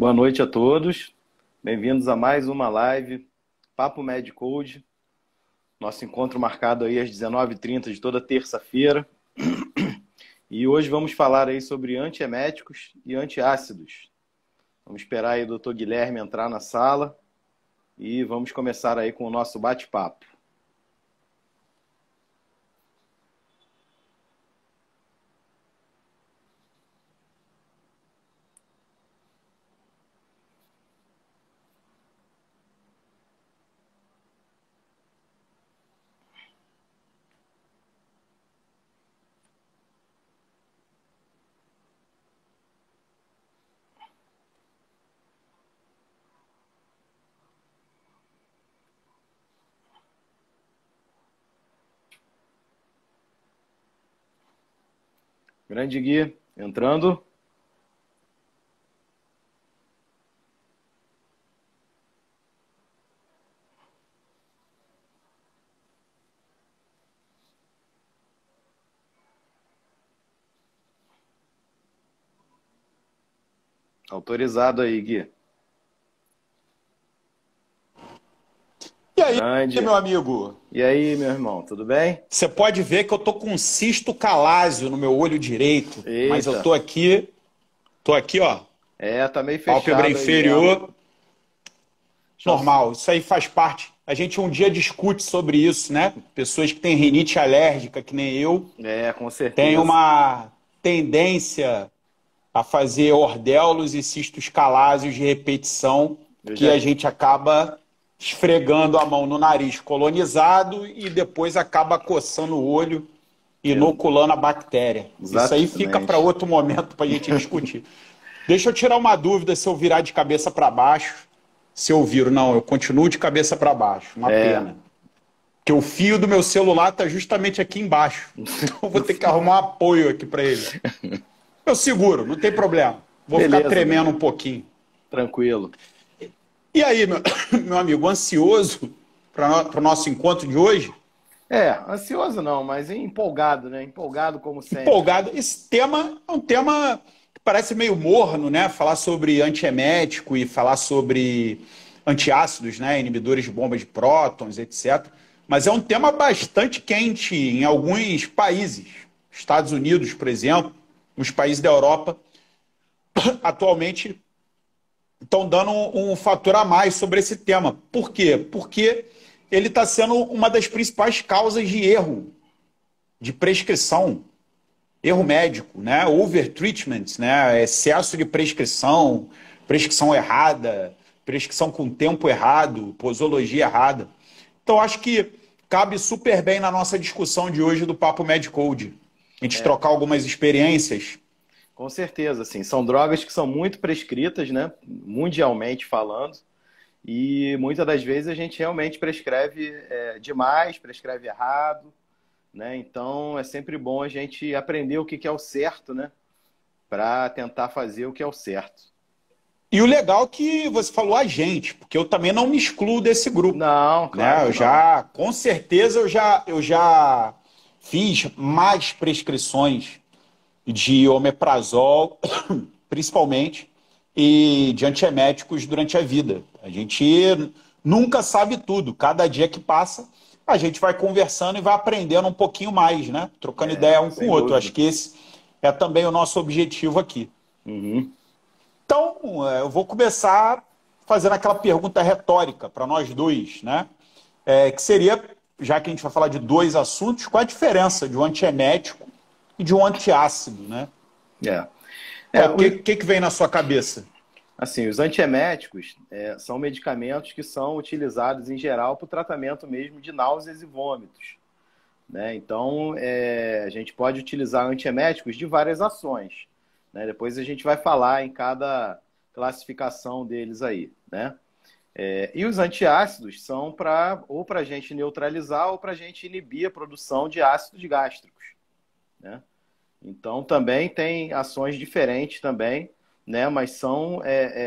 Boa noite a todos. Bem-vindos a mais uma live Papo MedCode. Nosso encontro marcado aí às 19h30 de toda terça-feira. E hoje vamos falar aí sobre antieméticos e antiácidos. Vamos esperar aí o Dr. Guilherme entrar na sala e vamos começar aí com o nosso bate-papo. Grande Gui, entrando. Autorizado aí, Gui. E aí, Grande. meu amigo? E aí, meu irmão, tudo bem? Você pode ver que eu tô com um cisto calásio no meu olho direito, mas eu Eita. tô aqui, ó, Tá meio fechado pálpebra aí inferior, mesmo. normal. Isso aí faz parte. A gente um dia discute sobre isso, né? Pessoas que têm rinite alérgica, que nem eu, Com têm certeza. uma tendência a fazer ordelos e cistos calásios de repetição, Eu que já... a gente acaba esfregando a mão no nariz colonizado e depois acaba coçando o olho, inoculando a bactéria. Isso aí fica para Exatamente. outro momento para a gente discutir. Deixa eu tirar uma dúvida se eu virar de cabeça para baixo. Se eu viro, não, eu continuo de cabeça para baixo. Uma pena. Porque o fio do meu celular está justamente aqui embaixo. Então eu vou ter que arrumar um apoio aqui para ele. Eu seguro, não tem problema. Vou ficar Beleza, meu tremendo um amigo. pouquinho. Tranquilo. E aí, meu amigo, ansioso para o nosso encontro de hoje? Ansioso não, mas empolgado, né? Empolgado como sempre. Empolgado. Esse tema é um tema que parece meio morno, né? Falar sobre antiemético e falar sobre antiácidos, né? Inibidores de bomba de prótons, etc. Mas é um tema bastante quente em alguns países. Estados Unidos, por exemplo, os países da Europa, atualmente estão dando um fator a mais sobre esse tema. Por quê? Porque ele está sendo uma das principais causas de erro de prescrição, erro médico, né? Overtreatment, né? Excesso de prescrição, prescrição errada, prescrição com tempo errado, posologia errada. Então, acho que cabe super bem na nossa discussão de hoje do Papo MedCode. A gente trocar algumas experiências. Com certeza, assim, são drogas que são muito prescritas, né? Mundialmente falando, e muitas das vezes a gente realmente prescreve demais, prescreve errado, né? Então é sempre bom a gente aprender o que é o certo, né? Para tentar fazer o que é o certo. E o legal é que você falou a gente, porque eu também não me excluo desse grupo, Não, claro né? que não. Com certeza, eu já fiz mais prescrições de omeprazol, principalmente, e de antieméticos durante a vida. A gente nunca sabe tudo. Cada dia que passa, a gente vai conversando e vai aprendendo um pouquinho mais, né? Trocando ideia um com o Sem outro. Acho dúvida. que esse é também o nosso objetivo aqui. Uhum. Então, eu vou começar fazendo aquela pergunta retórica para nós dois, né? Que seria, já que a gente vai falar de dois assuntos, qual a diferença de um antiemético e de um antiácido, né? É. O que vem na sua cabeça? Assim, os antieméticos são medicamentos que são utilizados em geral para o tratamento mesmo de náuseas e vômitos, né? Então, a gente pode utilizar antieméticos de várias ações, né? Depois a gente vai falar em cada classificação deles aí, né? E os antiácidos são ou para a gente neutralizar ou para a gente inibir a produção de ácidos gástricos, né? Então, também tem ações diferentes também, né? Mas são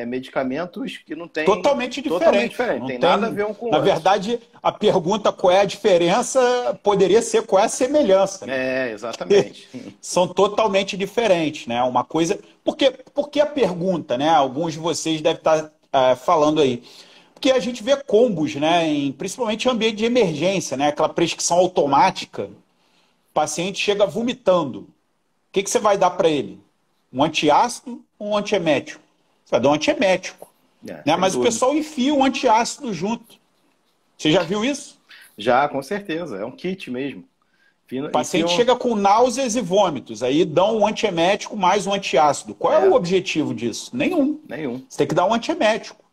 medicamentos que não têm... Totalmente diferente. Totalmente diferente. Tem nada a ver um com o outro. Na verdade, a pergunta qual é a diferença poderia ser qual é a semelhança. Né? Exatamente. São totalmente diferentes, né? Uma coisa... Por que a pergunta, né? Alguns de vocês devem estar falando aí. Porque a gente vê combos, né? Principalmente em ambiente de emergência, né? Aquela prescrição automática. O paciente chega vomitando. O que você vai dar para ele? Um antiácido ou um antiemético? Você vai dar um antiemético. Né? Mas dúvida. O pessoal enfia um antiácido junto. Você já viu isso? Já, com certeza. É um kit mesmo. O paciente chega com náuseas e vômitos. Aí dão um antiemético mais um antiácido. Qual é o objetivo disso? Nenhum. Você tem que dar um antiemético.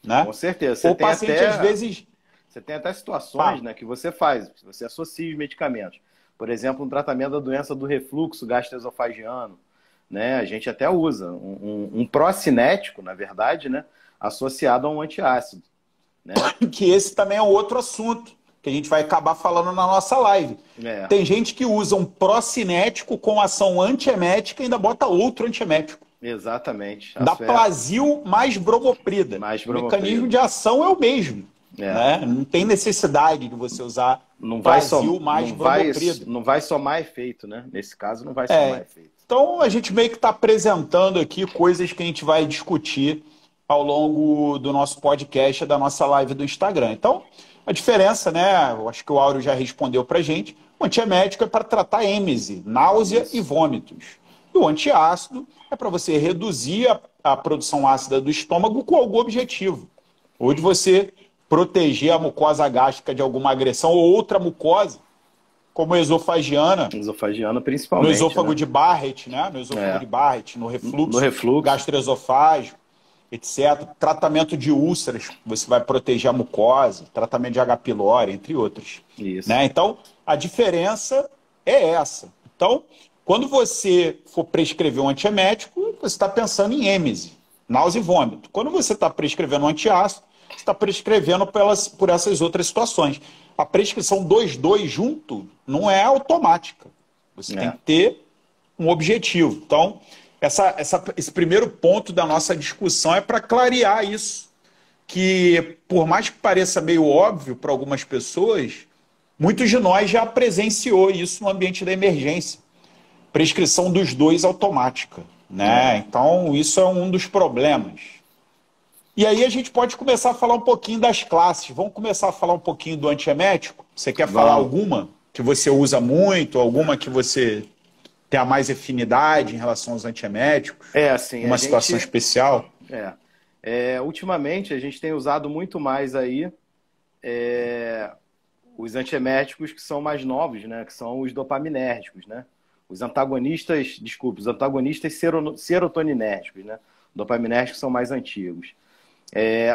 Né? Com certeza. O paciente, às vezes... Você tem até situações né, que você faz. Você associa os medicamentos. Por exemplo, um tratamento da doença do refluxo gastroesofagiano. Né? A gente até usa um procinético, na verdade, né? Associado a um antiácido. Né? Que esse também é outro assunto que a gente vai acabar falando na nossa live. Tem gente que usa um procinético com ação antiemética e ainda bota outro antiemético. Exatamente. Da Plasil mais bromoprida. O mecanismo de ação é o mesmo. Né? Não tem necessidade de você usar Plasil mais bromoprida. Não vai somar efeito, né? Nesse caso, não vai somar efeito. Então, a gente meio que está apresentando aqui coisas que a gente vai discutir ao longo do nosso podcast, da nossa live do Instagram. Então, a diferença, né? Eu acho que o Áureo já respondeu para a gente. O antiemético é para tratar êmese, náusea e vômitos. E o antiácido é para você reduzir a produção ácida do estômago com algum objetivo. Ou de você proteger a mucosa gástrica de alguma agressão ou outra mucosa, como a esofagiana. Esofagiana, principalmente. No esôfago de Barrett, né? No esôfago de Barrett, no refluxo. Gastroesofágico, etc. Tratamento de úlceras, você vai proteger a mucosa, tratamento de H. pylori, entre outros. Isso. Né? Então, a diferença é essa. Então, quando você for prescrever um antiemético, você está pensando em êmese, náusea e vômito. Quando você está prescrevendo um antiácido, você está prescrevendo por essas outras situações. A prescrição dos dois junto não é automática. Você tem que ter um objetivo. Então, esse primeiro ponto da nossa discussão é para clarear isso. Que, por mais que pareça meio óbvio para algumas pessoas, muitos de nós já presenciou isso no ambiente da emergência. Prescrição dos dois automática. Né? Então, isso é um dos problemas. E aí a gente pode começar a falar um pouquinho das classes. Vamos começar a falar um pouquinho do antiemético? Você quer falar alguma que você usa muito, alguma que você tem a mais afinidade em relação aos antieméticos? Assim, uma situação especial? Ultimamente a gente tem usado muito mais aí os antieméticos que são mais novos, né? Que são os dopaminérgicos, né? Os antagonistas serotoninérgicos, né? Dopaminérgicos são mais antigos.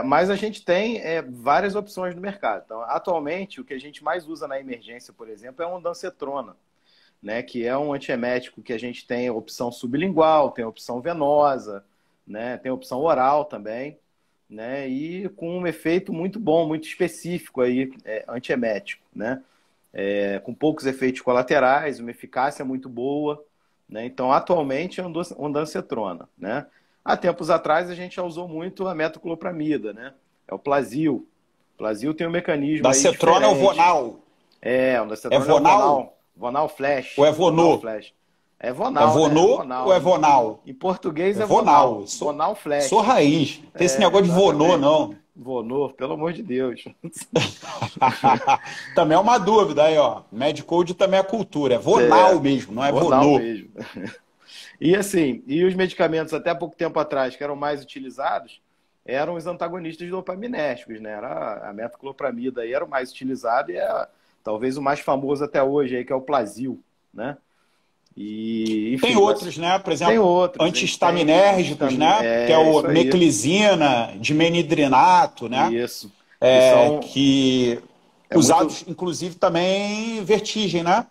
Mas a gente tem várias opções no mercado. Então, atualmente, o que a gente mais usa na emergência, por exemplo, é a ondansetrona, né? Que é um antiemético que a gente tem a opção sublingual, tem a opção venosa, né? Tem a opção oral também, né? E com um efeito muito bom, muito específico aí, antiemético, né? Com poucos efeitos colaterais, uma eficácia muito boa, né? Então, atualmente, é a ondansetrona, né? Há tempos atrás, a gente já usou muito a metoclopramida, né? É o Plasil. O Plasil tem um mecanismo da cetrona é o Vonal. O da cetrona é o Vonal. Vonal Flash. Ou é Vonô? É Vonal. É Vonô, né? Ou é Vonal? Em português é Vonal. Vonal Flash. Sou raiz. Não tem esse negócio de Vonô, não. Vonô, pelo amor de Deus. Também é uma dúvida aí, ó. Medcode também é cultura. É Vonal mesmo, não é Vonô. Mesmo. E assim, os medicamentos até pouco tempo atrás que eram mais utilizados eram os antagonistas dopaminérgicos, né? A metoclopramida aí era o mais utilizado e talvez o mais famoso até hoje aí, que é o Plasil, né? E, enfim, tem outros, né? Por exemplo, antihistaminérgicos, né? Que é o meclizina, dimenhidrinato, né? Isso. Usados, inclusive, também em vertigem, né?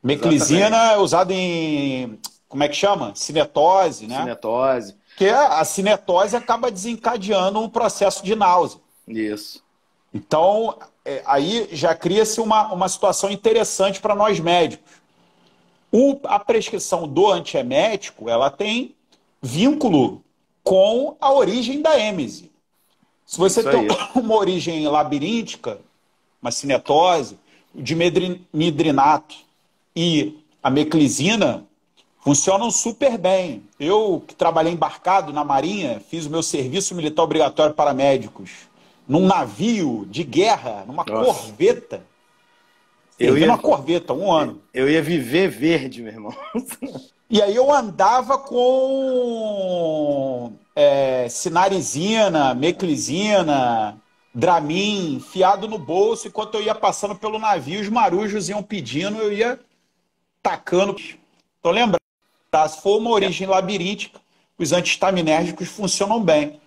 Meclizina é usado em... Como é que chama? Cinetose, né? Cinetose. Porque a cinetose acaba desencadeando um processo de náusea. Isso. Então, aí já cria-se uma situação interessante para nós médicos. A prescrição do antiemético, ela tem vínculo com a origem da êmese. Se você Isso tem aí. uma origem labiríntica, uma cinetose, o dimedrinato e a meclizina funcionam super bem. Eu, que trabalhei embarcado na Marinha, fiz o meu serviço militar obrigatório para médicos num navio de guerra, numa Nossa, corveta. eu Servi ia, numa corveta 1 ano. eu ia viver verde, meu irmão. E aí eu andava com sinarizina, meclizina, Dramin, enfiado no bolso, enquanto eu ia passando pelo navio, os marujos iam pedindo, eu ia tacando. Então lembra, se for uma origem labiríntica, os antihistaminérgicos funcionam bem.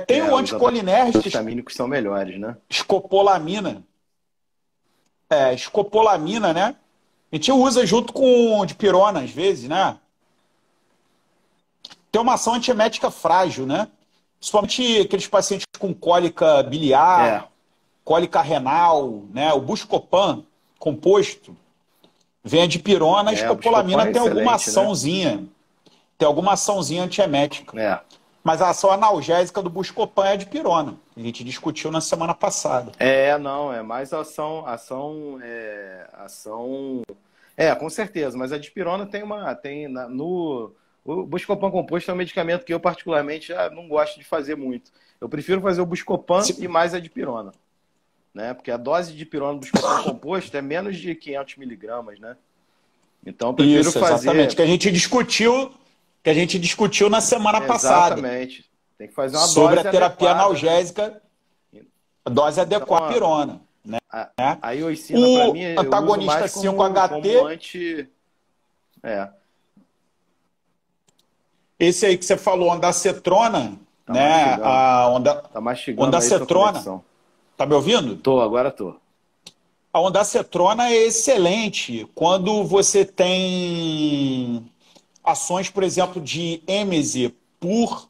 Tem o Os anticolinérgico, antihistamínicos são melhores, né? escopolamina. Escopolamina, né? A gente usa junto com dipirona, às vezes, né? Tem uma ação antiemética frágil, né? Principalmente aqueles pacientes com cólica É, biliar, cólica renal, né? O Buscopan composto, vem a dipirona, a o Buscopan escopolamina é tem alguma excelente, né? açãozinha. Tem alguma açãozinha antiemética. É. Mas a ação analgésica do Buscopan é a dipirona. A gente discutiu na semana passada. Não, é mais ação. Com certeza, mas a dipirona o Buscopan composto é um medicamento que eu particularmente já não gosto de fazer muito. Eu prefiro fazer o Buscopan e mais a dipirona, né? Porque a dose de dipirona do Buscopan composto é menos de 500 miligramas, né? Então eu prefiro Isso, exatamente. fazer. Que a gente discutiu na semana passada. Exatamente. Tem que fazer uma Sobre a dose terapia adequada, né? analgésica, a dose Então, adequada à pirona. Né? a iosina, para O mim, eu uso antagonista mais como 5-HT, anti. É, esse aí que você falou, ondacetrona, tá né? mastigando. Tá mastigando aí sua Ondacetrona, conexão. tá me ouvindo? Agora tô. A ondacetrona é excelente quando você tem ações, por exemplo, de êmese por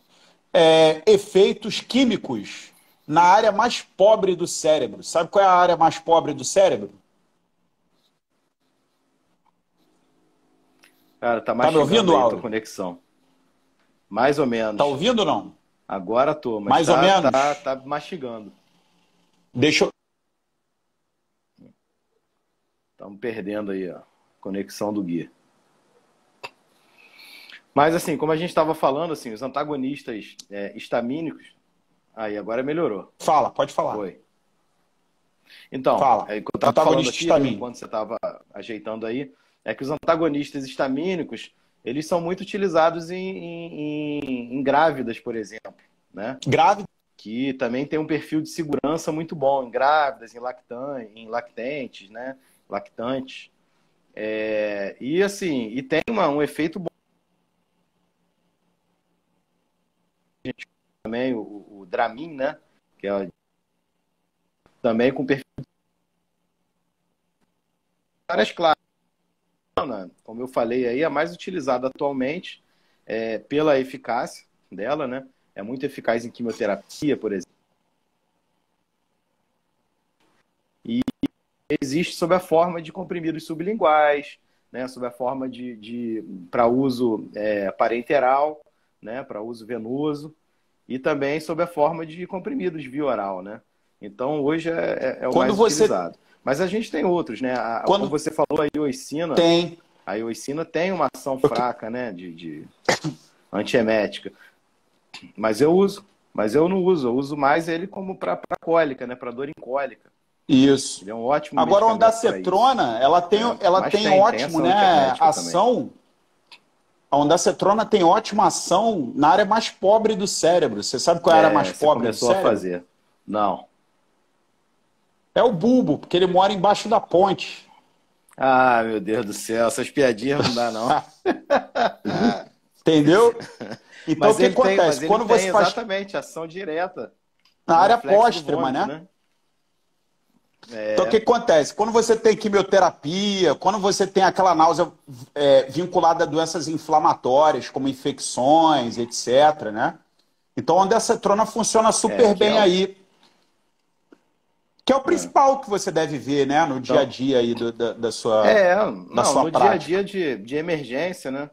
efeitos químicos na área mais pobre do cérebro. Sabe qual é a área mais pobre do cérebro? Cara, tá Tá me mastigando ouvindo, aí tua Áureo? conexão. Mais ou Tá menos. ouvindo ou não? Agora tô, mas Mais ou menos? tá mastigando. Deixa eu... Estamos perdendo aí a conexão do guia. Mas assim, como a gente estava falando, assim, os antagonistas histamínicos, aí agora melhorou. Fala, pode falar. Foi. Então, Fala. o que eu estava falando Antagonista aqui, histamínico. enquanto você estava ajeitando aí, é que os antagonistas histamínicos, eles são muito utilizados em grávidas, por exemplo, né? Grave. Que também tem um perfil de segurança muito bom em grávidas, em lactentes, né? Lactantes. E assim, e tem um efeito bom também, o Dramin, né? Que é também com perfil de áreas claras. Como eu falei aí, é mais utilizada atualmente pela eficácia dela, né? É muito eficaz em quimioterapia, por exemplo. E existe sob a forma de comprimidos sublinguais, né? Sob a forma para uso parenteral, né? Para uso venoso, e também sob a forma de comprimidos via oral, né? Então, hoje é o mais utilizado. Mas a gente tem outros, né? Como você falou, a iosina tem uma ação fraca, né? De antiemética. Mas eu não uso. Eu uso mais ele como para cólica, né? Para dor em cólica. Isso. Ele é um ótimo Agora, a medicamento ondacetrona, ela tem ótimo, né? Ação. A ondacetrona tem ótima ação na área mais pobre do cérebro. Você sabe qual é a área mais pobre do cérebro? Começou a fazer. Não. É o bulbo, porque ele mora embaixo da ponte. Ah, meu Deus do céu, essas piadinhas não dá, não. Entendeu? Então, mas o que acontece? Quando você faz exatamente ação direta na área póstrima, né? Então, o que acontece? Quando você tem quimioterapia, quando você tem aquela náusea vinculada a doenças inflamatórias, como infecções, etc., né? Então, a ondacetrona funciona super bem aí. Que é o principal que você deve ver, né? No dia a dia aí da sua no prática. dia a dia de emergência, né?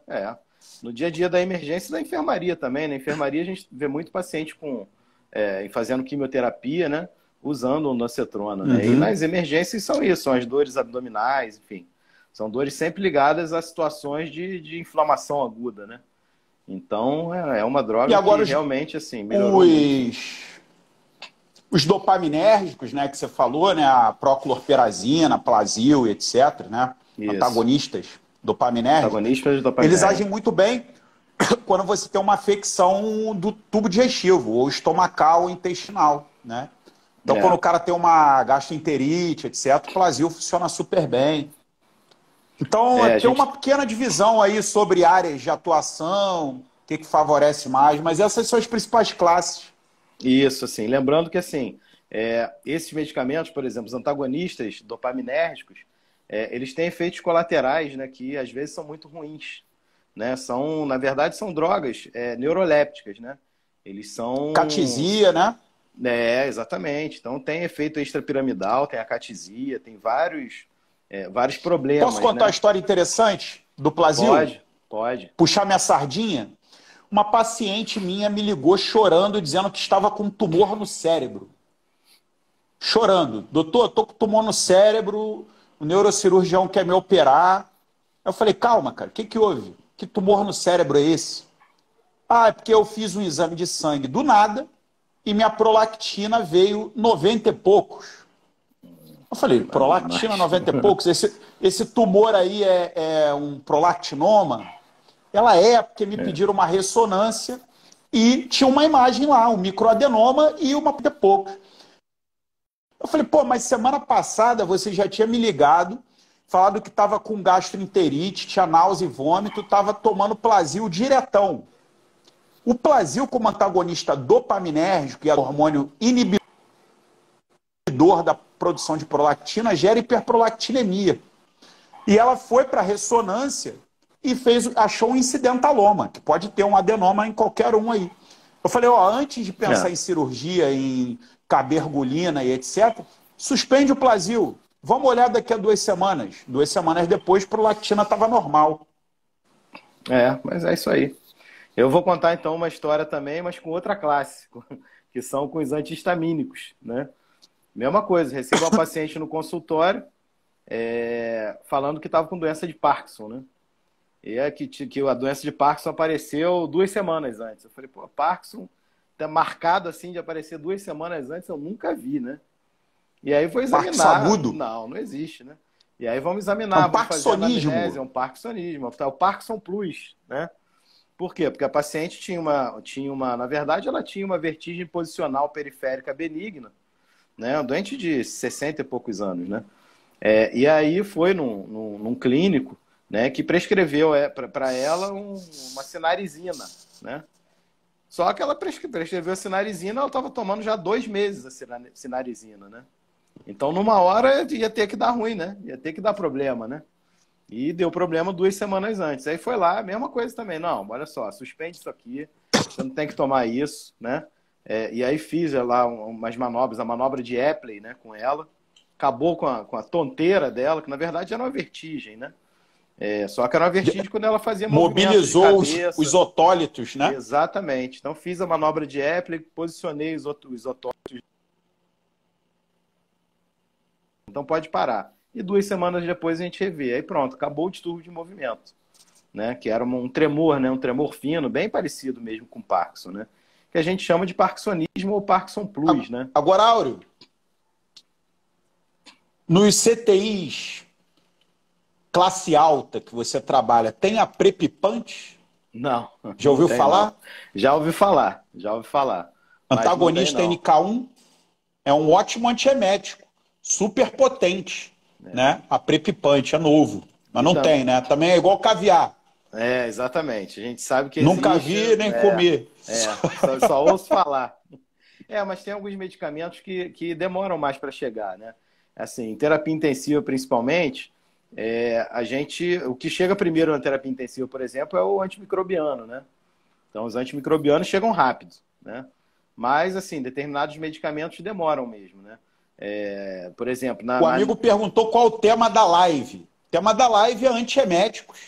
no dia a dia da emergência e da enfermaria também. Na enfermaria a gente vê muito paciente fazendo quimioterapia, né? Usando o ondansetrona, né? E Uhum. nas emergências são isso, são as dores abdominais, enfim. São dores sempre ligadas a situações de inflamação aguda, né? Então é uma E droga que agora realmente assim melhorou muito. os, os dopaminérgicos, né, que você falou, né, a proclorperazina, a Plasil, etc., né, Isso. antagonistas dopaminérgicos, Antagonista de eles dopamina. agem muito bem quando você tem uma afecção do tubo digestivo, ou estomacal ou intestinal, né? Então, quando o É. cara tem uma gastroenterite, etc., o Plasil funciona super bem. Então, A tem gente. uma pequena divisão aí sobre áreas de atuação, o que favorece mais, mas essas são as principais classes. Isso, assim. Lembrando que, assim, esses medicamentos, por exemplo, os antagonistas dopaminérgicos, eles têm efeitos colaterais, né, que às vezes são muito ruins, né? Na verdade, são drogas neurolépticas, né? Eles são. Catisia, né? Exatamente. Então, tem efeito extrapiramidal, tem acatesia, tem vários Posso problemas, contar uma né? história interessante do Plasil? Pode, pode. Puxar minha sardinha? Uma paciente minha me ligou chorando, dizendo que estava com um tumor no cérebro. Chorando. Doutor, eu tô com tumor no cérebro, o neurocirurgião quer me operar. Eu falei, calma, cara, o que houve? Que tumor no cérebro é esse? Ah, é porque eu fiz um exame de sangue do nada e minha prolactina veio 90 e poucos. Eu falei, prolactina Mas, 90 e poucos? Esse tumor aí é um prolactinoma? Ela porque me pediram uma ressonância e tinha uma imagem lá, um microadenoma e uma de poucos. Eu falei, pô, mas semana passada você já tinha me ligado, falado que estava com gastroenterite, tinha náusea e vômito, estava tomando Plasil diretão. O Plasil, como antagonista dopaminérgico e hormônio inibidor da produção de prolactina, gera hiperprolactinemia. E ela foi para a ressonância e achou um incidentaloma, que pode ter um adenoma em qualquer um aí. Eu falei, ó, antes de pensar em cirurgia, em cabergolina e etc., suspende o Plasil. Vamos olhar daqui a 2 semanas. 2 semanas depois, a prolactina estava normal. mas é isso aí. Eu vou contar então uma história também, mas com outra classe, que são com os antihistamínicos, né? Mesma coisa, recebo uma paciente no consultório falando que estava com doença de Parkinson, né? E que a doença de Parkinson apareceu 2 semanas antes. Eu falei, pô, Parkinson tá marcado assim de aparecer 2 semanas antes, eu nunca vi, né? E aí vou Parkinson examinar. agudo? Não existe, né? E aí vamos É um examinar, vamos fazer anamnese, é parkinsonismo. um Parkinsonismo, é o Parkinson Plus, né? Por quê? Porque a paciente na verdade, ela tinha uma vertigem posicional periférica benigna, né? Um doente de 60 e poucos anos, né? E aí foi num clínico, né, que prescreveu para ela uma sinarizina, né? Só que ela prescreveu a sinarizina, ela estava tomando já 2 meses a sinarizina, né? Então, numa hora ia ter que dar ruim, né? Ia ter que dar problema, né? E deu problema 2 semanas antes. Aí foi lá, a mesma coisa também. Não, olha só, suspende isso aqui, você não tem que tomar isso, né? E aí fiz lá umas manobras, a manobra de Epley, né, com ela. Acabou com a tonteira dela, que na verdade era uma vertigem, né? Só que era uma vertigem quando ela fazia movimento de Mobilizou os cabeça. otólitos, né? Exatamente. Então fiz a manobra de Epley, posicionei os otólitos. Então pode parar. E 2 semanas depois a gente revê. Aí pronto, acabou o distúrbio de movimento, né? Que era um tremor, né? Um tremor fino, bem parecido mesmo com Parkinson, né? Que a gente chama de Parkinsonismo ou Parkinson Plus, né? Agora, Áureo, nos CTIs classe alta que você trabalha, tem a prepipante? Não, Já não ouviu tem não. falar? Já ouvi falar, já ouvi falar. Mas não tem Antagonista não. NK1 é um ótimo antiemético, super potente, né? A prepipante é novo, mas E não tam... tem, né? Também é igual caviar. exatamente. A gente sabe que Nunca existe. vi nem comi. Só ouço falar. Mas tem alguns medicamentos que demoram mais para chegar, né? Assim, em terapia intensiva, principalmente, o que chega primeiro na terapia intensiva, por exemplo, é o antimicrobiano, né? Então, os antimicrobianos chegam rápido, né? Mas, assim, determinados medicamentos demoram mesmo, né? Por exemplo, O amigo perguntou qual o tema da live. O tema da live é antieméticos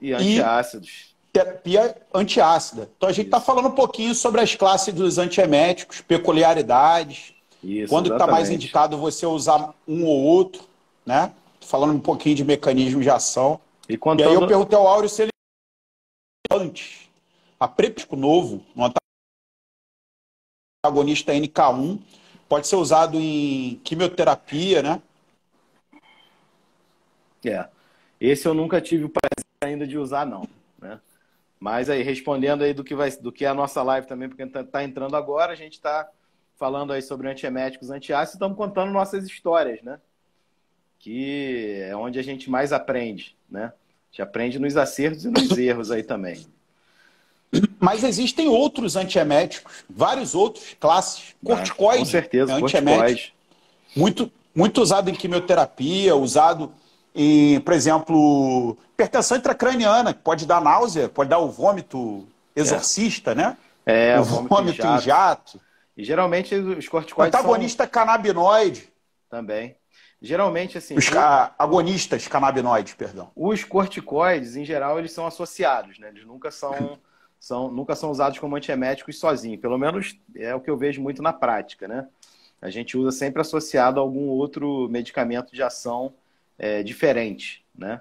e e antiácidos. terapia antiácida. Então a gente está falando um pouquinho sobre as classes dos antieméticos, peculiaridades, Isso, quando está mais exatamente. indicado você usar um ou outro, né? Tô falando um pouquinho de mecanismo de ação. E E aí eu contando. perguntei ao Áureo se ele antes, a Prepsco novo, um antagonista NK1, pode ser usado em quimioterapia, né? É. Esse eu nunca tive o prazer ainda de usar, não, né? Mas aí, respondendo aí do que é a nossa live também, porque tá entrando agora, a gente está falando aí sobre antieméticos, antiácidos, e estamos contando nossas histórias, né? Que é onde a gente mais aprende, né? A gente aprende nos acertos e nos erros aí também. Mas existem outros antieméticos, vários outros classes. Com Corticoide é certeza, antiemético, corticoide. muito usado em quimioterapia, usado em, por exemplo, hipertensão intracraniana, que pode dar náusea, pode dar o vômito exorcista, né? O O vômito em vômito em jato. jato. E geralmente os corticoides são Antagonista canabinoide. também. Geralmente, assim, Os agonistas canabinoides, perdão. os corticoides, em geral, eles são associados, né? Eles nunca são usados como antieméticos sozinhos. Pelo menos é o que eu vejo muito na prática, né? A gente usa sempre associado a algum outro medicamento de ação diferente, né?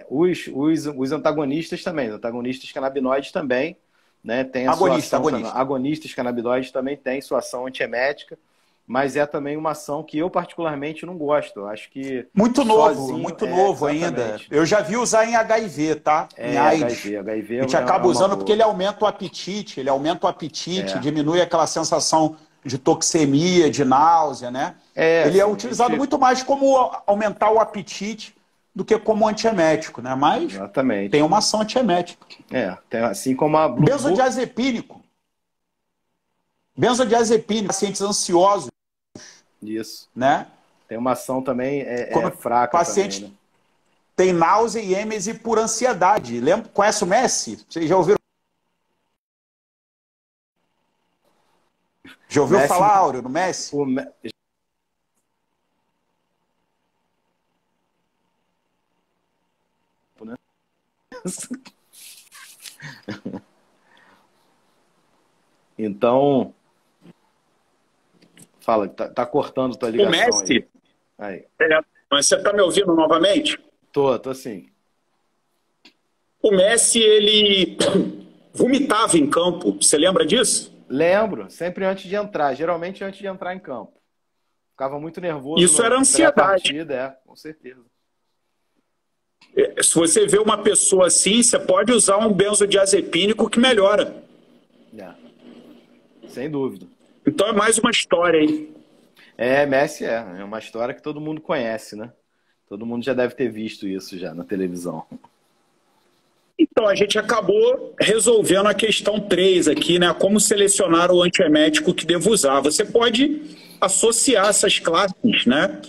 Os antagonistas também, os antagonistas canabinoides também, né? Tem a sua ação, agonistas canabinoides também tem sua ação antiemética, mas é também uma ação que eu particularmente não gosto. Eu acho que muito novo exatamente. ainda. Eu já vi usar em HIV, tá? Em AIDS. HIV A gente acaba usando boa. porque ele aumenta o apetite, diminui aquela sensação de toxemia, de náusea, né? Ele é utilizado muito mais como aumentar o apetite do que como antiemético, né? Mas exatamente. Tem uma ação antiemética. Tem, assim como a benzodiazepínico. Benzodiazepínico, pacientes ansiosos. Isso. Né? Tem uma ação também fraca. Paciente também, né? Tem náusea e êmese por ansiedade. Conhece o Messi? Vocês já ouviram? Já ouviu falar, Áureo, no Messi? Então, fala, tá cortando tua ligação. O Messi? Aí. Mas você tá me ouvindo novamente? Tô sim. O Messi, ele vomitava em campo. Você lembra disso? Lembro, sempre antes de entrar, geralmente antes de entrar em campo. Ficava muito nervoso. Isso era ansiedade. Com certeza. Se você vê uma pessoa assim, você pode usar um benzodiazepínico que melhora. Sem dúvida. Então é mais uma história aí. Messi é uma história que todo mundo conhece, né? Todo mundo já deve ter visto isso já na televisão. Então, a gente acabou resolvendo a questão 3 aqui, né? Como selecionar o antiemético que devo usar. Você pode associar essas classes, né?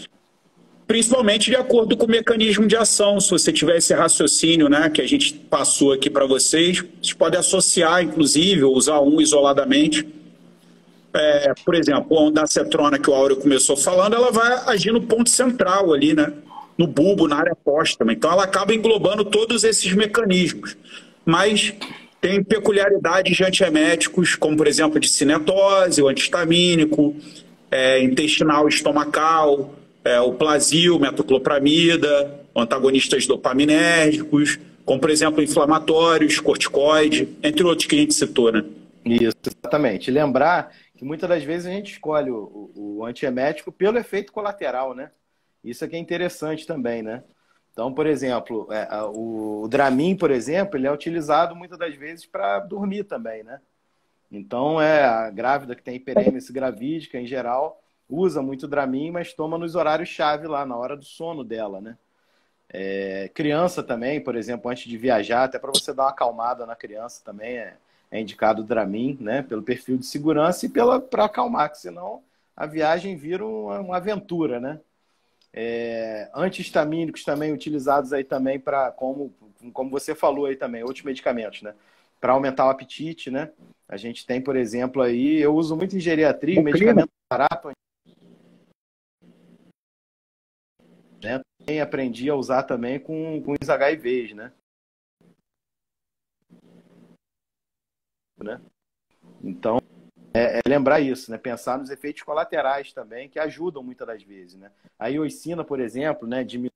Principalmente de acordo com o mecanismo de ação. Se você tiver esse raciocínio, né, que a gente passou aqui para vocês, vocês podem associar, inclusive, ou usar um isoladamente. Por exemplo, a ondansetrona que o Áureo começou falando, ela vai agir no ponto central ali, né? No bulbo, na área póstama. Então, ela acaba englobando todos esses mecanismos. Mas tem peculiaridades de antieméticos, como, por exemplo, de cinetose, o antihistamínico, intestinal estomacal, o Plasil, metoclopramida, antagonistas dopaminérgicos, como, por exemplo, inflamatórios, corticoide, entre outros que a gente citou, né? Isso, exatamente. Lembrar que muitas das vezes a gente escolhe o antiemético pelo efeito colateral, né? Isso aqui é interessante também, né? Então, por exemplo, o Dramin, por exemplo, ele é utilizado muitas das vezes para dormir também, né? Então, a grávida que tem hiperêmese gravídica, em geral, usa muito Dramin, mas toma nos horários-chave lá, na hora do sono dela, né? Criança também, por exemplo, antes de viajar, até para você dar uma acalmada na criança também, é indicado o Dramin, né? Pelo perfil de segurança e para acalmar, que senão a viagem vira uma aventura, né? Antihistamínicos também utilizados aí também para, como você falou aí também, outros medicamentos, né? Para aumentar o apetite, né? A gente tem, por exemplo, aí, eu uso muito em geriatria, medicamento barato, né? Também aprendi a usar também com os HIVs, né? né? Então, lembrar isso, né? Pensar nos efeitos colaterais também, que ajudam muitas das vezes, né? A iosina, por exemplo, né, diminui.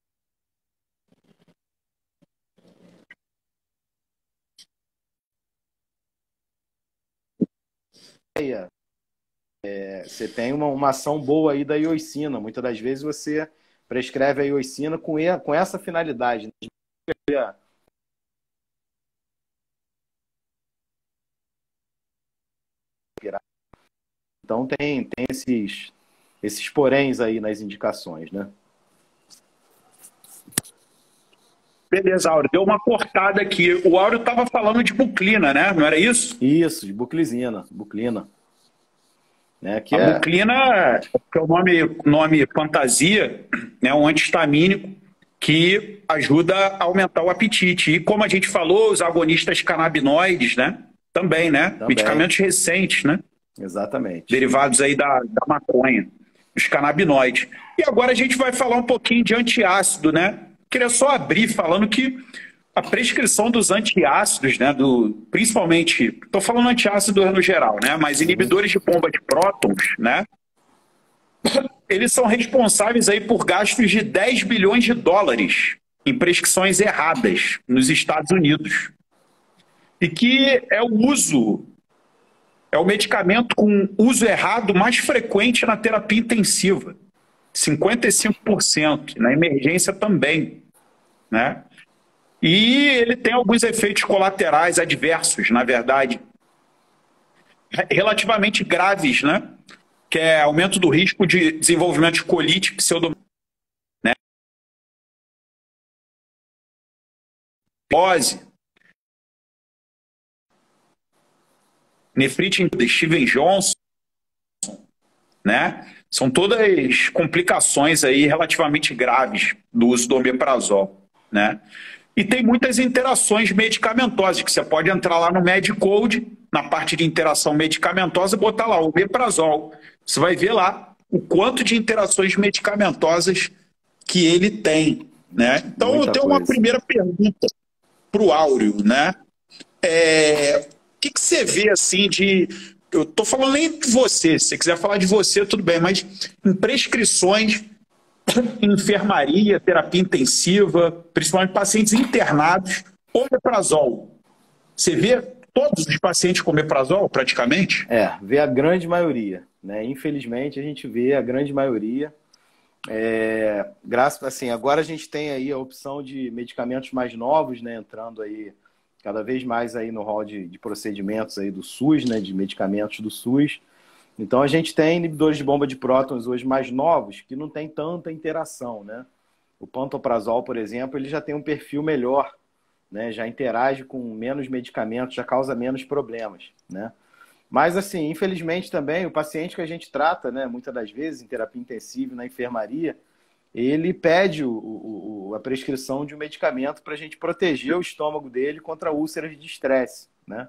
Você tem uma ação boa aí da iosina. Muitas das vezes você prescreve a iosina com essa finalidade, né? Então tem esses poréns aí nas indicações, né? Beleza, Áureo. Deu uma cortada aqui. O Áureo estava falando de buclina, né? Não era isso? Isso, de buclizina, buclina. Né? A buclina, que é o nome fantasia, é um anti-histamínico que ajuda a aumentar o apetite. E como a gente falou, os agonistas canabinoides, né? Também, né? Também. Medicamentos recentes, né? Exatamente. Derivados aí da maconha, os canabinoides. E agora a gente vai falar um pouquinho de antiácido, né? Queria só abrir falando que a prescrição dos antiácidos, né, principalmente, estou falando antiácido no geral, né, mas inibidores de bomba de prótons, né, eles são responsáveis aí por gastos de 10 bilhões de dólares em prescrições erradas nos Estados Unidos. E que é o medicamento com uso errado mais frequente na terapia intensiva. 55%, na emergência também, né? E ele tem alguns efeitos colaterais adversos, na verdade, relativamente graves, né? Que é aumento do risco de desenvolvimento de colite pseudomonas, né? Nefrite de Steven Johnson, né? São todas complicações aí relativamente graves do uso do omeprazol, né? E tem muitas interações medicamentosas, que você pode entrar lá no Medicode, na parte de interação medicamentosa, e botar lá o omeprazol. Você vai ver lá o quanto de interações medicamentosas que ele tem, né? Então, eu tenho uma primeira pergunta para o Áureo, né? O que você vê assim de... Eu estou falando nem de você, se você quiser falar de você, tudo bem, mas em prescrições, em enfermaria, terapia intensiva, principalmente pacientes internados, omeprazol. Você vê todos os pacientes com omeprazol, praticamente? Vê a grande maioria, né? Infelizmente, a gente vê a grande maioria. Agora a gente tem aí a opção de medicamentos mais novos, né? Entrando aí cada vez mais aí no rol de procedimentos aí do SUS, né? De medicamentos do SUS. Então, a gente tem inibidores de bomba de prótons hoje mais novos que não tem tanta interação, né? O pantoprazol, por exemplo, ele já tem um perfil melhor, né? Já interage com menos medicamentos, já causa menos problemas, né? Mas, assim, infelizmente também, o paciente que a gente trata, né, muitas das vezes, em terapia intensiva, na enfermaria, ele pede a prescrição de um medicamento para a gente proteger o estômago dele contra úlceras de estresse, né?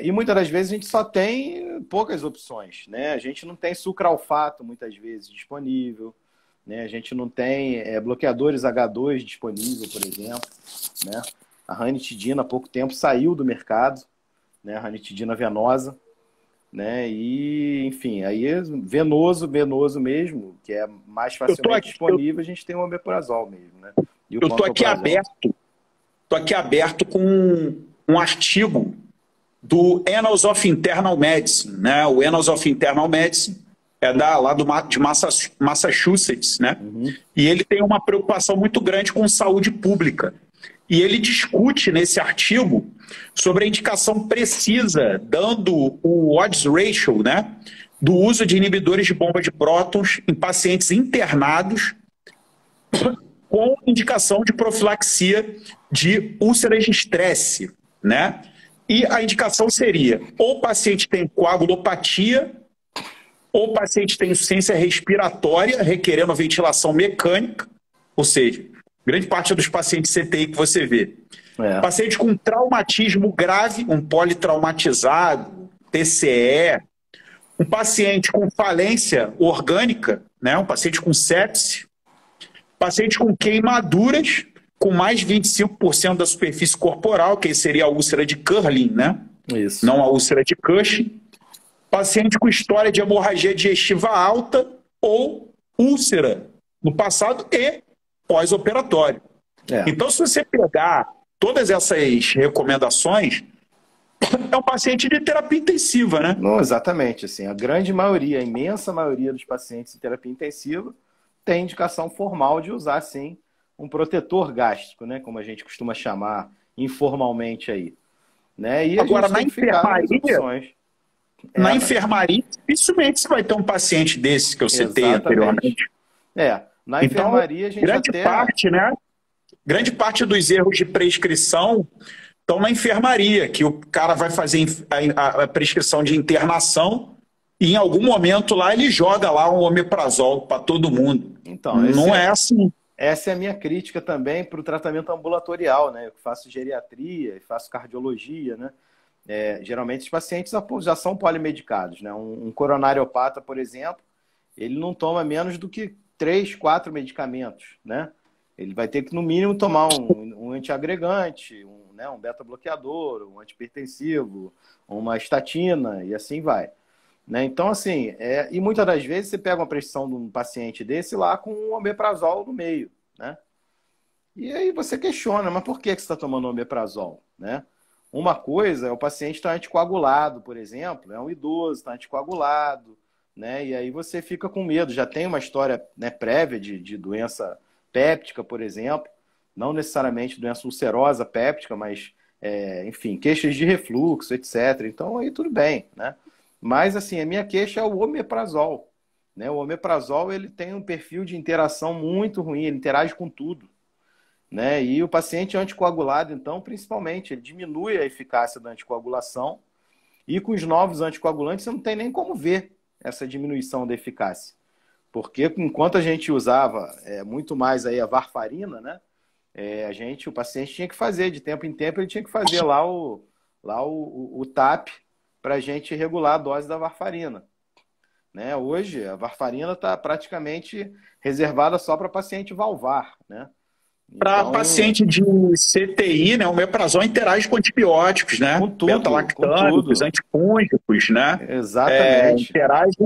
E muitas das vezes a gente só tem poucas opções, né? A gente não tem sucralfato muitas vezes disponível, né? A gente não tem bloqueadores H2 disponível, por exemplo, né? A ranitidina há pouco tempo saiu do mercado, né? A ranitidina venosa, né? E, enfim, aí venoso mesmo, que é mais facilmente disponível, a gente tem o omeprazol mesmo, né? Eu estou aqui aberto com um artigo do Annals of Internal Medicine, né? O Annals of Internal Medicine é lá de Massachusetts, né? Uhum. E ele tem uma preocupação muito grande com saúde pública. E ele discute nesse artigo sobre a indicação precisa, dando o odds ratio, né? Do uso de inibidores de bomba de prótons em pacientes internados com indicação de profilaxia de úlceras de estresse, né? E a indicação seria, ou o paciente tem coagulopatia, ou o paciente tem insuficiência respiratória, requerendo ventilação mecânica, ou seja, grande parte dos pacientes CTI que você vê. Paciente com traumatismo grave, um politraumatizado, TCE, um paciente com falência orgânica, né? Um paciente com sepse, paciente com queimaduras, com mais de 25% da superfície corporal, que seria a úlcera de Curlin, né? Isso. não a úlcera de Cushing, paciente com história de hemorragia digestiva alta ou úlcera no passado e pós-operatório. É. Então, se você pegar todas essas recomendações, é um paciente de terapia intensiva, né? Não, exatamente. Assim, a grande maioria, a imensa maioria dos pacientes em terapia intensiva tem indicação formal de usar, sim, um protetor gástrico, né? Como a gente costuma chamar informalmente aí. Né? E a Agora, gente tem que ficar nas opções. na Mas... enfermaria, dificilmente você vai ter um paciente desse que eu citei Exatamente. anteriormente. Na Então, enfermaria a gente grande até... parte, né? Grande parte dos erros de prescrição estão na enfermaria, que o cara vai fazer a prescrição de internação e em algum momento lá ele joga lá um omeprazol para todo mundo. Então, Não é assim. Essa é a minha crítica também para o tratamento ambulatorial, né? Eu faço geriatria e faço cardiologia, né? Geralmente os pacientes já são polimedicados, né? Um coronariopata, por exemplo, ele não toma menos do que 3, 4 medicamentos, né? Ele vai ter que, no mínimo, tomar um antiagregante, um beta-bloqueador, um antihipertensivo, uma estatina e assim vai. Né? Então, assim, e muitas das vezes você pega uma prescrição de um paciente desse lá com um omeprazol no meio, né? E aí você questiona, mas por que você está tomando omeprazol, né? Uma coisa é o paciente estar anticoagulado, por exemplo, é um idoso, está anticoagulado, né? E aí você fica com medo, já tem uma história, né, prévia de doença péptica, por exemplo, não necessariamente doença ulcerosa péptica, mas, enfim, queixas de refluxo, etc. Então, aí tudo bem, né? Mas, assim, a minha queixa é o omeprazol, né? O omeprazol, ele tem um perfil de interação muito ruim, ele interage com tudo, né? E o paciente anticoagulado, então, principalmente, ele diminui a eficácia da anticoagulação e com os novos anticoagulantes você não tem nem como ver essa diminuição da eficácia. Porque enquanto a gente usava muito mais aí a varfarina, né? O paciente tinha que fazer, de tempo em tempo, ele tinha que fazer lá o TAP para a gente regular a dose da varfarina. Né? Hoje, a varfarina está praticamente reservada só para paciente valvar, né? Para Então, paciente de CTI, né, o omeprazol interage com antibióticos, né? com tudo, com Beta-lactâmicos, tudo. antifúngicos, né? Exatamente. Interage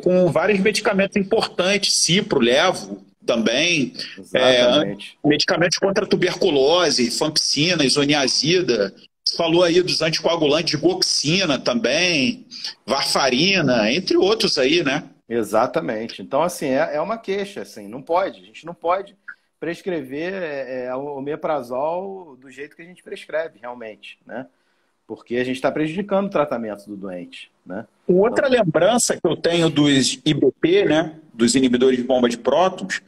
com vários medicamentos importantes, cipro, levo também, Exatamente. medicamentos contra a tuberculose, fampicina, isoniazida. Você falou aí dos anticoagulantes, goxina também, varfarina, entre outros aí, né? Exatamente. Então, assim, é uma queixa, assim, não pode, a gente não pode prescrever o omeprazol do jeito que a gente prescreve, realmente, né? Porque a gente está prejudicando o tratamento do doente, né? Outra lembrança que eu tenho dos IBP, né, dos inibidores de bomba de prótons,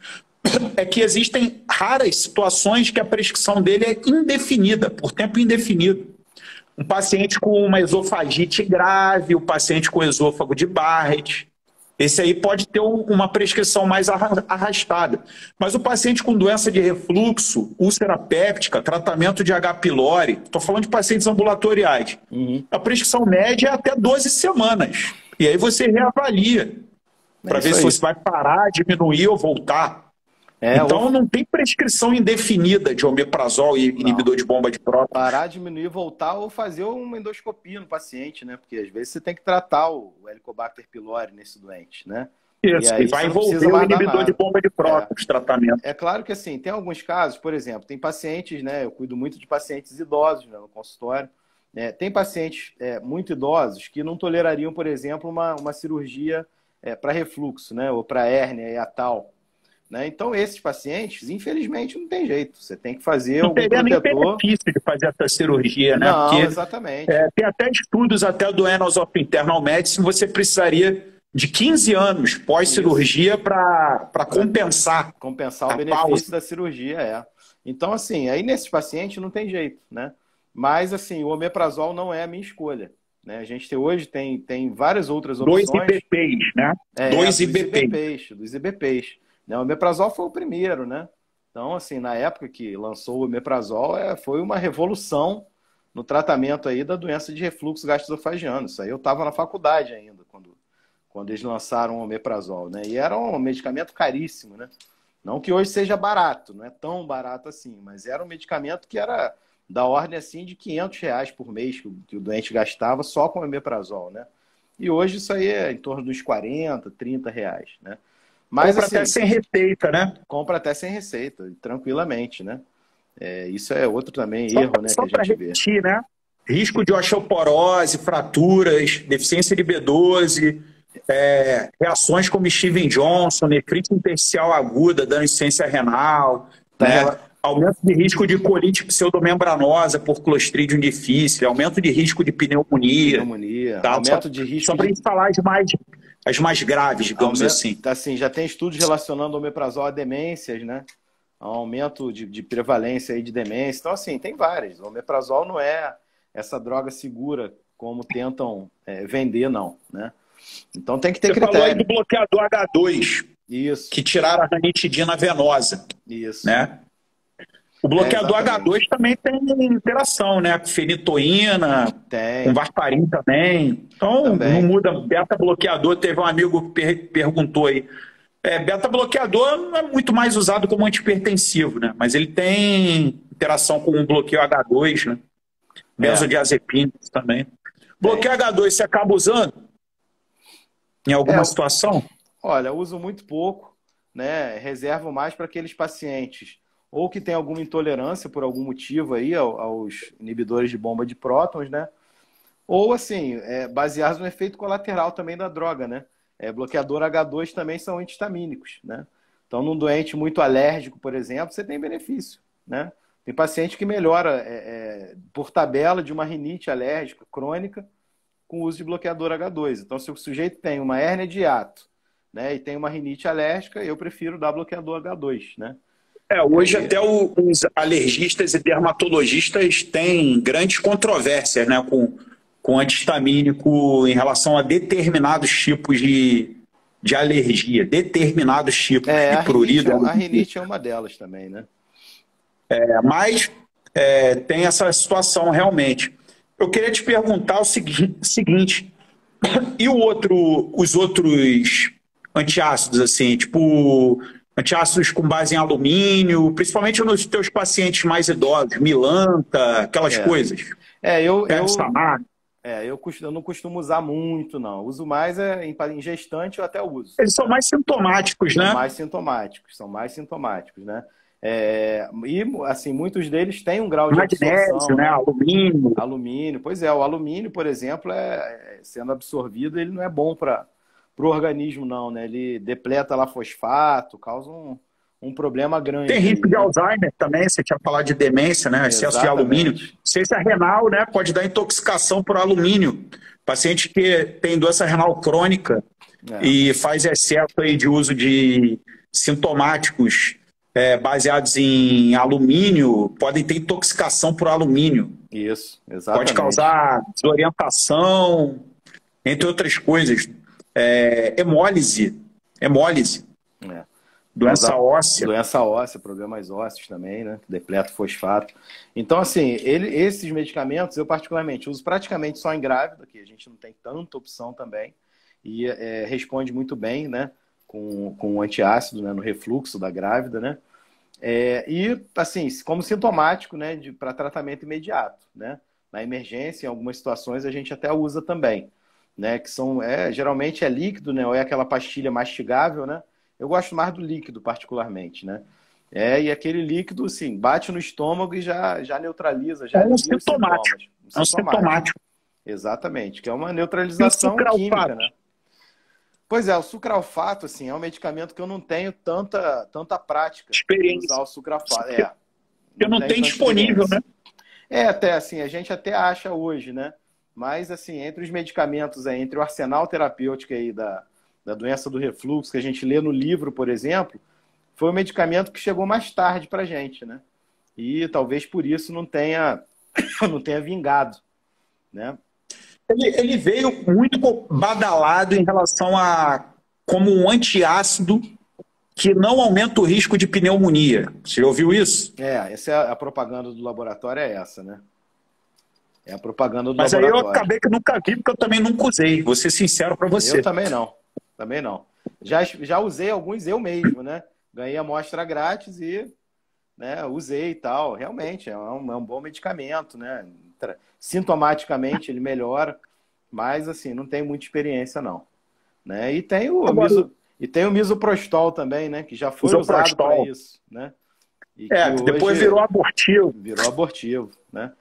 é que existem raras situações que a prescrição dele é indefinida, por tempo indefinido. Um paciente com uma esofagite grave, o paciente com esôfago de Barrett, esse aí pode ter uma prescrição mais arrastada. Mas o paciente com doença de refluxo, úlcera péptica, tratamento de H. pylori, estou falando de pacientes ambulatoriais, a prescrição média é até 12 semanas. E aí você reavalia para ver se você vai parar, diminuir ou voltar. Então não tem prescrição indefinida de omeprazol e inibidor de bomba de prótons. Parar, diminuir, voltar ou fazer uma endoscopia no paciente, né? Porque às vezes você tem que tratar o Helicobacter pylori nesse doente, né? Isso, e vai envolver o inibidor de bomba de prótons, tratamento. É claro que assim, tem alguns casos, por exemplo, tem pacientes, né? Eu cuido muito de pacientes idosos, né, no consultório. Tem pacientes muito idosos que não tolerariam, por exemplo, uma cirurgia para refluxo, né? Ou para hérnia e a tal. Né? Então, esses pacientes, infelizmente, não tem jeito. Você tem que fazer algum protetor. Não teria nem benefício de fazer essa cirurgia, né? Não, porque, exatamente. Tem até estudos até do Annals of Internal Medicine, você precisaria de 15 anos pós-cirurgia para compensar. Compensar o benefício da cirurgia, Então, assim, aí nesses pacientes não tem jeito, né? Mas, assim, o omeprazol não é a minha escolha. Né? A gente hoje tem várias outras opções. Dois IBPs, né? Dois IBPs. Dos IBPs. O omeprazol foi o primeiro, né? Então, assim, na época que lançou o omeprazol, foi uma revolução no tratamento aí da doença de refluxo gastroesofágico. Isso aí eu estava na faculdade ainda, quando eles lançaram o omeprazol, né? E era um medicamento caríssimo, né? Não que hoje seja barato, não é tão barato assim, mas era um medicamento que era da ordem assim de R$ 500 por mês que o doente gastava só com o omeprazol, né? E hoje isso aí é em torno dos R$ 40, R$ 30, né? Mas Compra até assim, sem receita, né? compra até sem receita, tranquilamente, né? Isso é outro também Só, erro, né, que só a para gente vê. repetir, né? Risco de osteoporose, fraturas, deficiência de B12, reações como Steven Johnson, nefrite intersticial aguda, dando insuficiência renal, né? Aumento de risco de colite pseudomembranosa por Clostridium difficile, aumento de risco de pneumonia, tá? Aumento de risco só para a gente falar as mais graves, digamos assim. Assim, já tem estudos relacionando o omeprazol a demências, né? Aumento de prevalência aí de demência. Então, assim, tem várias. O omeprazol não é essa droga segura como tentam vender, não, né? Então tem que ter critério. Você falou aí do bloqueador H2, isso, que tiraram a ranitidina venosa. Isso. Né? O bloqueador H2 também tem interação, né? Com fenitoína, com varfarin também. Então, não muda. Beta-bloqueador, teve um amigo que perguntou aí. Beta-bloqueador não é muito mais usado como antihipertensivo, né? Mas ele tem interação com o bloqueio H2, né? Benzodiazepínicos também. Bloqueio H2 você acaba usando em alguma situação? Olha, eu uso muito pouco, né? Reservo mais para aqueles pacientes ou que tem alguma intolerância por algum motivo aí aos inibidores de bomba de prótons, né? Ou assim, baseados no efeito colateral também da droga, né? Bloqueador H2 também são antihistamínicos, né? Então, num doente muito alérgico, por exemplo, você tem benefício, né? Tem paciente que melhora por tabela de uma rinite alérgica crônica com o uso de bloqueador H2. Então, se o sujeito tem uma hérnia de hiato, né, e tem uma rinite alérgica, eu prefiro dar bloqueador H2, né? Hoje até os alergistas e dermatologistas têm grandes controvérsias, né, com antihistamínico em relação a determinados tipos de alergia, determinados tipos de prurido. A rinite é uma delas também, né? Mas tem essa situação realmente. Eu queria te perguntar o seguinte, e os outros antiácidos, assim, tipo antiácidos com base em alumínio, principalmente nos teus pacientes mais idosos, milanta, aquelas coisas. Eu não costumo usar muito, não. Uso mais em gestante, eu até uso. Eles são mais sintomáticos, né? São mais sintomáticos, né? E, assim, muitos deles têm um grau de absorção, né? Alumínio. Alumínio, pois é. O alumínio, por exemplo, sendo absorvido, ele não é bom para o organismo, não, né? Ele depleta lá fosfato, causa um problema grande. Tem risco de Alzheimer também, você tinha falado de demência, né? Excesso de alumínio. Ciência renal, né? Pode dar intoxicação por alumínio. Paciente que tem doença renal crônica e faz excesso aí de uso de sintomáticos baseados em alumínio, podem ter intoxicação por alumínio. Isso, exatamente. Pode causar desorientação, entre outras coisas. Hemólise. Doença óssea. Doença óssea, problemas ósseos também, né? Depleta fosfato. Então, assim, esses medicamentos eu particularmente uso praticamente só em grávida, que a gente não tem tanta opção também, e responde muito bem, né? Com antiácido, né? No refluxo da grávida, né? E, assim, como sintomático, né? Para tratamento imediato, né? Na emergência, em algumas situações, a gente até usa também, né? Que são, geralmente é líquido, né? Ou é aquela pastilha mastigável, né? Eu gosto mais do líquido, particularmente, né? E aquele líquido, assim, bate no estômago e já neutraliza. Já um sintomático. Um sintomático. Exatamente, que é uma neutralização química, né? Pois é, o sucralfato, assim, é um medicamento que eu não tenho tanta prática de usar o sucralfato. Eu não tenho disponível, né? Até assim, a gente até acha hoje, né? Mas, assim, entre os medicamentos, entre o arsenal terapêutico aí da doença do refluxo, que a gente lê no livro, por exemplo, foi um medicamento que chegou mais tarde pra gente, né? E talvez por isso não tenha vingado, né? Ele veio muito badalado em relação a como um antiácido que não aumenta o risco de pneumonia. Você ouviu isso? Essa é a propaganda do laboratório, essa, né? É a propaganda do laboratório. Mas aí eu acabei que nunca vi, porque eu também nunca usei. Vou ser sincero para você. Eu também não. Já usei alguns eu mesmo, né? Ganhei amostra grátis e né? Usei e tal. Realmente, é um bom medicamento, né? Sintomaticamente ele melhora, mas assim, não tem muita experiência, não. Né? Agora, E tem o misoprostol também, né? Que já foi usado para isoprostol. isso, né? E que Que depois hoje virou abortivo. virou abortivo, né?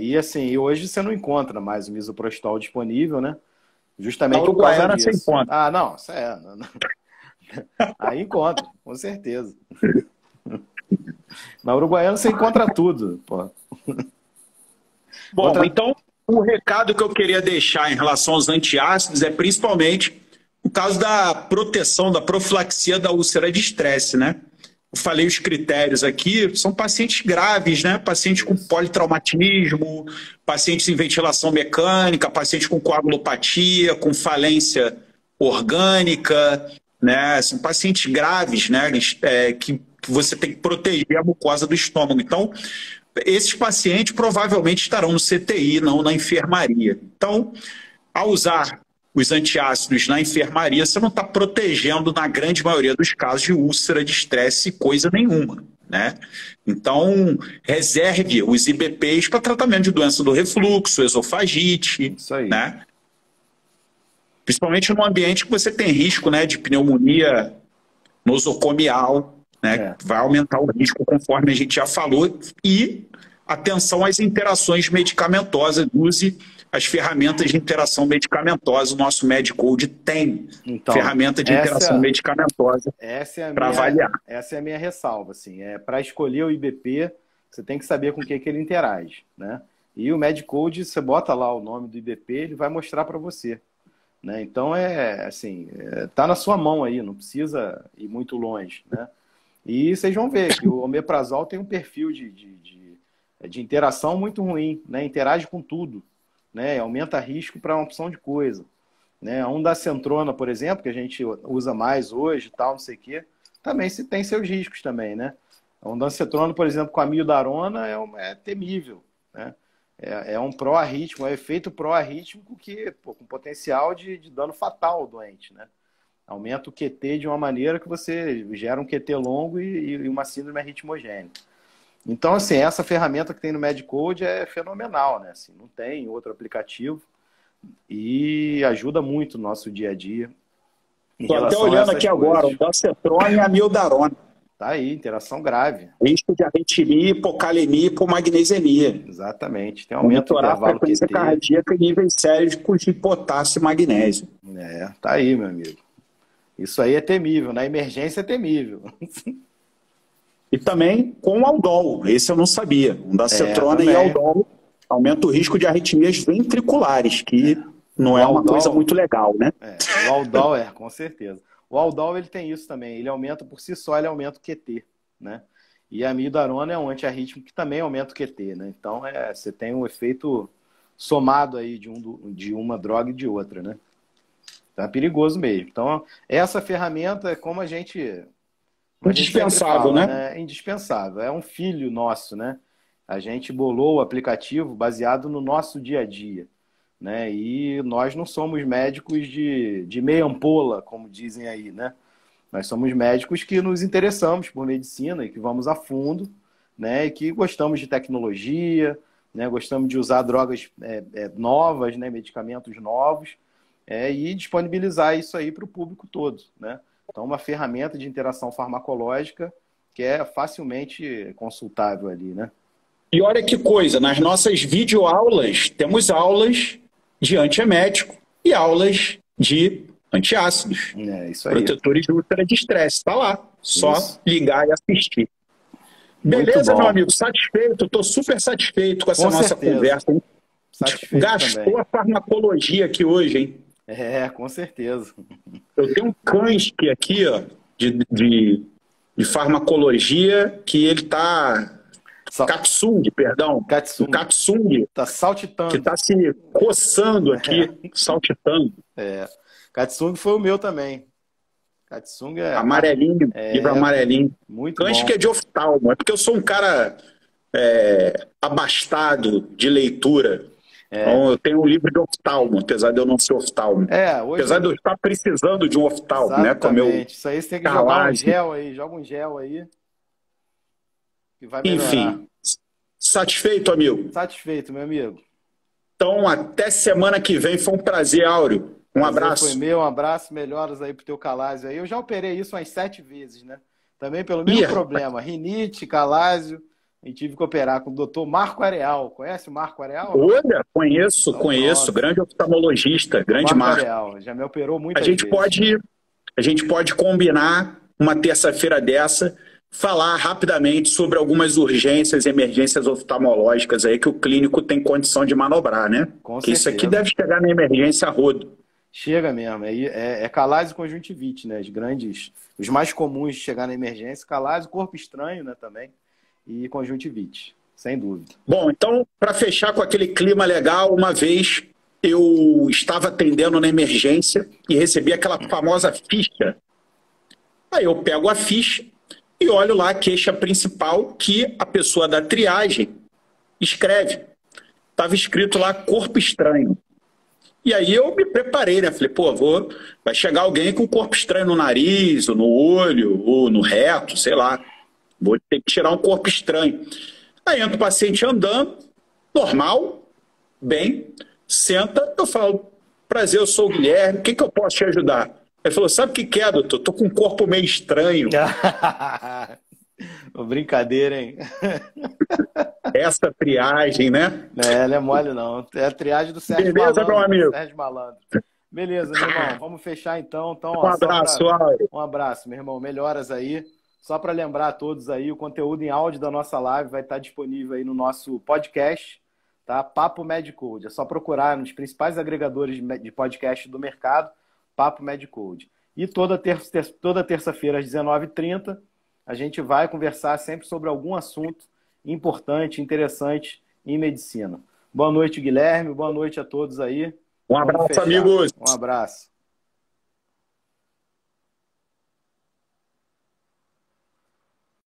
E assim, e hoje você não encontra mais o misoprostol disponível, né? Na Justamente por causa Uruguaiana você disso. encontra. Ah, não, isso aí encontra, com certeza. Na Uruguaiana você encontra tudo, pô. Bom, Outra, então o recado que eu queria deixar em relação aos antiácidos é principalmente o caso da proteção, da profilaxia da úlcera de estresse, né? Eu falei os critérios aqui, são pacientes graves, né? Pacientes com isso, politraumatismo, pacientes em ventilação mecânica, pacientes com coagulopatia, com falência orgânica, né? São pacientes graves, né? Que você tem que proteger a mucosa do estômago. Então, esses pacientes provavelmente estarão no CTI, não na enfermaria. Então, ao usar os antiácidos na enfermaria, você não está protegendo, na grande maioria dos casos, de úlcera de estresse coisa nenhuma, né? Então, reserve os IBPs para tratamento de doença do refluxo, esofagite, isso aí. né? Principalmente no ambiente que você tem risco, né, de pneumonia nosocomial, né? É. Vai aumentar o risco, conforme a gente já falou, e atenção às interações medicamentosas. Use as ferramentas de interação medicamentosa. O nosso Medcode tem Então, ferramenta de interação medicamentosa para avaliar. essa é a minha ressalva, assim. Para escolher o IBP, você tem que saber com o que ele interage, né? E o Medcode, você bota lá o nome do IBP, ele vai mostrar para você. Né? Então, tá na sua mão aí, não precisa ir muito longe, né? E vocês vão ver que o omeprazol tem um perfil de interação muito ruim, né? Interage com tudo, né? Aumenta risco para uma opção de coisa, né? A ondansetrona, por exemplo, que a gente usa mais hoje, tal, não sei o quê, também se tem seus riscos também, né? A ondansetrona, por exemplo, com a amiodarona é temível, né? É um pró-arrítmico, é um efeito pró-arrítmico que, pô, com potencial de dano fatal ao doente, né? Aumenta o QT de uma maneira que você gera um QT longo e uma síndrome arritmogênica. Então, assim, essa ferramenta que tem no Medcode é fenomenal, né? Assim, não tem outro aplicativo e ajuda muito no nosso dia a dia. Estou até olhando aqui agora, o ondansetrona e a amiodarona. Tá aí, interação grave. Risco de arritmia, hipocalemia e hipomagnesemia. Exatamente. Tem aumento do Monitorar a intervalo frequência QT. cardíaca e níveis sérios de potássio e magnésio. Tá aí, meu amigo. Isso aí é temível. Na emergência é temível. E também com o aldol. Esse eu não sabia. Ondansetrona e aldol aumenta o risco de arritmias ventriculares, que não é uma coisa muito legal, né? O aldol com certeza. O aldol ele tem isso também. Ele aumenta por si só, ele aumenta o QT, né? E a amiodarona é um antiarrítmico que também aumenta o QT, né? Então você tem um efeito somado aí de uma droga e de outra, né? Então é perigoso mesmo. Então essa ferramenta é como a gente indispensável, fala, né? É indispensável. É um filho nosso, né? A gente bolou o aplicativo baseado no nosso dia a dia, né? E nós não somos médicos de meia ampola, como dizem aí, né? Nós somos médicos que nos interessamos por medicina e que vamos a fundo, né? E que gostamos de tecnologia, né? Gostamos de usar drogas novas, né? Medicamentos novos, e disponibilizar isso aí para o público todo, né? Então, uma ferramenta de interação farmacológica que é facilmente consultável ali, né? E olha que coisa, nas nossas videoaulas, temos aulas de antiemético e aulas de antiácidos. Isso aí. Protetores de úlcera de estresse. Está lá. Só ligar e assistir. Beleza, meu amigo? Satisfeito. Estou super satisfeito com essa nossa conversa. Hein? Gastou também a farmacologia aqui hoje, hein? Com certeza. Eu tenho um Kansky aqui, ó, de farmacologia, que ele está... Katsung, perdão. Katsung. O Katsung. Está saltitando. Que está se coçando aqui, saltitando. Katsung foi o meu também. Katsung amarelinho, livro amarelinho. Muito bom. Acho que é de oftalmo. É porque eu sou um cara abastado de leitura. Então, eu tenho um livro de oftalmo, apesar de eu não ser oftalmo. Apesar de eu estar precisando de um oftalmo, né? Exatamente. Isso aí você tem que jogar um gel aí. Joga um gel aí. que vai melhorar. Enfim, satisfeito, amigo? Satisfeito, meu amigo. Então, até semana que vem. Foi um prazer, Áureo. Um Prazer foi abraço. meu, um abraço, melhoras aí pro teu calásio aí. Eu já operei isso umas 7 vezes, né? Também pelo mesmo problema, rinite, calásio, e tive que operar com o doutor Marco Areal. Conhece o Marco Areal? Olha, conheço, Então, conheço. pronto. Grande oftalmologista, grande Marco Marco. Areal, já me operou A muitas gente vezes. pode, a gente pode combinar uma terça-feira dessa, falar rapidamente sobre algumas urgências e emergências oftalmológicas aí que o clínico tem condição de manobrar, né? Com Que isso aqui certeza. deve chegar na emergência a rodo. Chega mesmo. É calásio e conjuntivite, né? Os mais comuns de chegar na emergência, calásio, corpo estranho, né, também, e conjuntivite, sem dúvida. Bom, então, para fechar com aquele clima legal, uma vez eu estava atendendo na emergência e recebi aquela famosa ficha. Aí eu pego a ficha e olho lá a queixa principal que a pessoa da triagem escreve. Estava escrito lá corpo estranho. E aí eu me preparei, né? Falei, pô, vai chegar alguém com corpo estranho no nariz, ou no olho, ou no reto, sei lá. Vou ter que tirar um corpo estranho. Aí entra o paciente andando, normal, bem, senta, eu falo, prazer, eu sou o Guilherme, o que eu posso te ajudar? Ele falou, sabe o que é, doutor? Tô com um corpo meio estranho. Brincadeira, hein? Essa triagem, né? Ela é mole, não. É a triagem do Sérgio Beleza, Malandro. meu amigo? Sérgio Malandro. Beleza, meu irmão. Vamos fechar então. Um abraço, Áureo. Um abraço, meu irmão. Melhoras aí. Só para lembrar a todos aí, o conteúdo em áudio da nossa live vai estar disponível aí no nosso podcast, tá? Papo Medcode. É só procurar nos principais agregadores de podcast do mercado, Papo Medcode. E toda terça-feira às 19h30, a gente vai conversar sempre sobre algum assunto importante, interessante em medicina. Boa noite, Guilherme. Boa noite a todos aí. Um abraço, amigos. Um abraço.